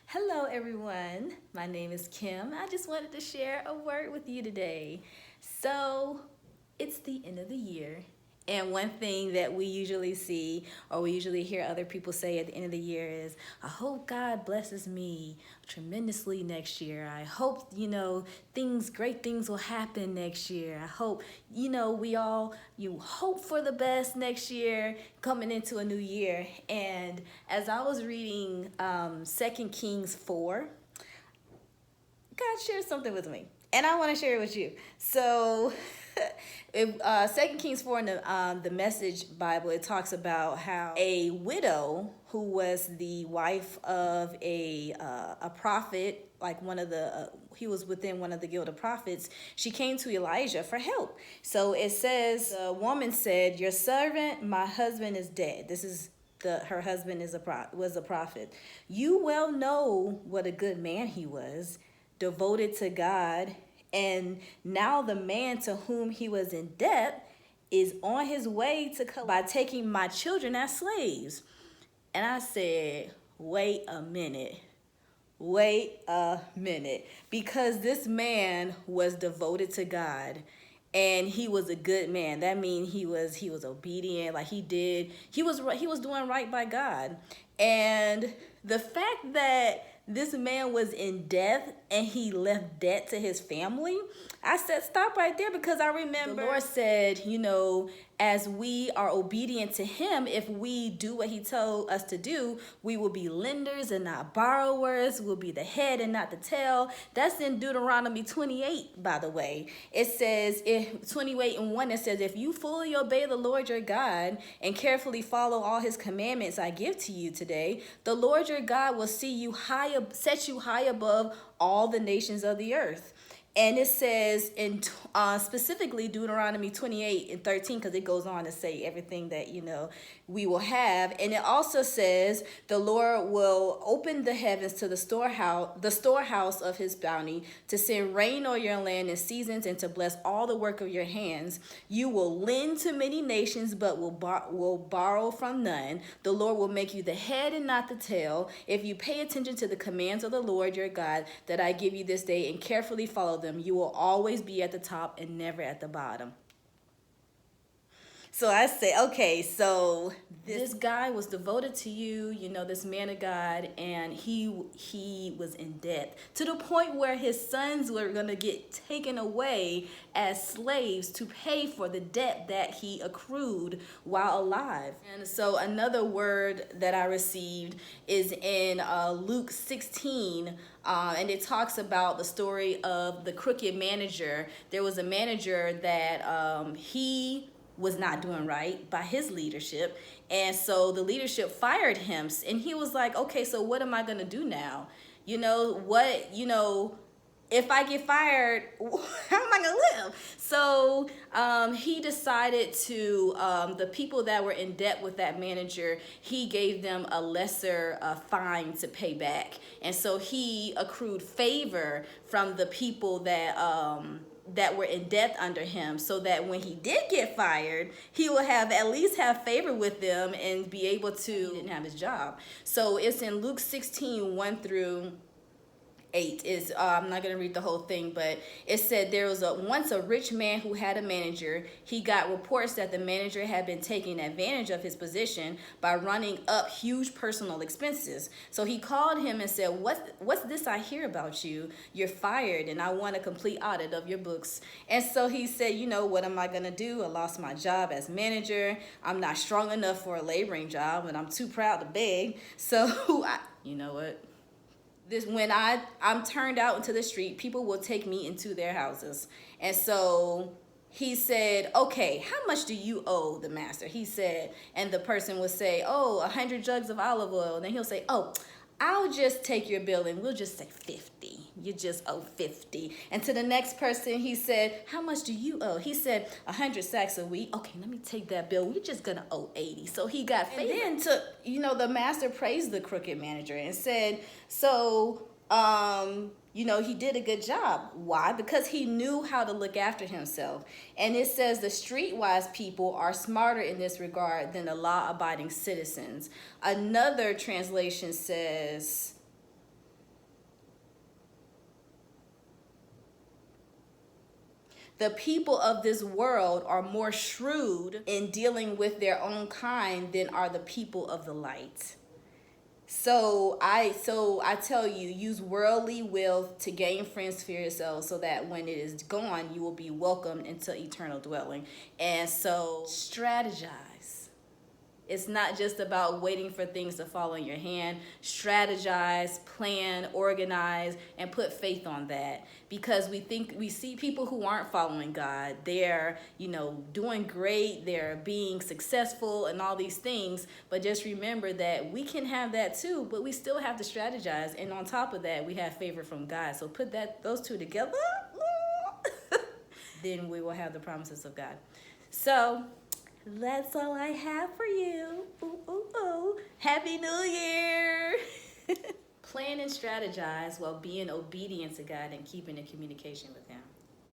Hello, everyone. My name is Kim. I just wanted to share a word with you today. So, it's the end of the year. And one thing that we usually see or we usually hear other people say at the end of the year is, I hope God blesses me tremendously next year. I hope, great things will happen next year. I hope, you hope for the best next year coming into a new year. And as I was reading 2 Kings 4, God shared something with me, and I want to share it with you. So, if 2 Kings 4 in the Message Bible, it talks about how a widow who was the wife of a prophet, like he was within one of the guild of prophets. She came to Elijah for help. So it says the woman said, "Your servant, my husband, is dead." This is her husband was a prophet. "You well know what a good man he was, devoted to God, and now the man to whom he was in debt is on his way to come by taking my children as slaves." And I said, wait a minute. Wait a minute. Because this man was devoted to God, and he was a good man. That means he was obedient. Like he was doing right by God. And the fact that this man was in debt and he left debt to his family, I said, stop right there, because I remember the Lord said, as we are obedient to him, if we do what he told us to do, we will be lenders and not borrowers. We'll be the head and not the tail. That's in Deuteronomy 28, by the way. It says, 28:1, it says, if you fully obey the Lord your God and carefully follow all his commandments I give to you today, the Lord your God will set you high above all the nations of the earth. And it says in specifically Deuteronomy 28:13, because it goes on to say everything that, we will have. And it also says the Lord will open the heavens to the storehouse of his bounty, to send rain on your land in seasons, and to bless all the work of your hands. You will lend to many nations, but will borrow from none. The Lord will make you the head and not the tail. If you pay attention to the commands of the Lord your God that I give you this day and carefully follow them, you will always be at the top and never at the bottom. So I say, okay, so this guy was devoted to you, this man of God, and he was in debt to the point where his sons were going to get taken away as slaves to pay for the debt that he accrued while alive. And so another word that I received is in Luke 16, and it talks about the story of the crooked manager. There was a manager that he was not doing right by his leadership, and so the leadership fired him, and he was like, okay, so what am I gonna do now? If I get fired, how am I gonna live? So he decided to, the people that were in debt with that manager, he gave them a lesser fine to pay back. And so he accrued favor from the people that were in debt under him, so that when he did get fired, he will at least have favor with them and be able to, he didn't have his job. So it's in Luke 16:1 through 8. Is I'm not going to read the whole thing, but it said there was once a rich man who had a manager. He got reports that the manager had been taking advantage of his position by running up huge personal expenses. So he called him and said, what's this I hear about you? You're fired, and I want a complete audit of your books. And so he said, what am I going to do? I lost my job as manager. I'm not strong enough for a laboring job, and I'm too proud to beg. So you know what? When I'm turned out into the street, people will take me into their houses. And so he said, okay, how much do you owe the master? He said, and the person will say, 100 jugs of olive oil. And then he'll say, I'll just take your bill and we'll just say 50. You just owe 50. And to the next person, he said, how much do you owe? He said, 100 sacks a week. Okay, let me take that bill. We're just going to owe 80. So he got favor. And then the master praised the crooked manager and said, he did a good job. Why? Because he knew how to look after himself. And it says the streetwise people are smarter in this regard than the law-abiding citizens. Another translation says, The people of this world are more shrewd in dealing with their own kind than are the people of the light. So I tell you, use worldly wealth to gain friends for yourself, so that when it is gone, you will be welcomed into eternal dwelling. And so strategize. It's not just about waiting for things to fall in your hand. Strategize, plan, organize, and put faith on that. Because we see people who aren't following God. They're, doing great. They're being successful and all these things. But just remember that we can have that too, but we still have to strategize. And on top of that, we have favor from God. So put those two together, then we will have the promises of God. So that's all I have for you. Ooh, ooh, ooh. Happy New Year! Plan and strategize while being obedient to God and keeping in communication with Him.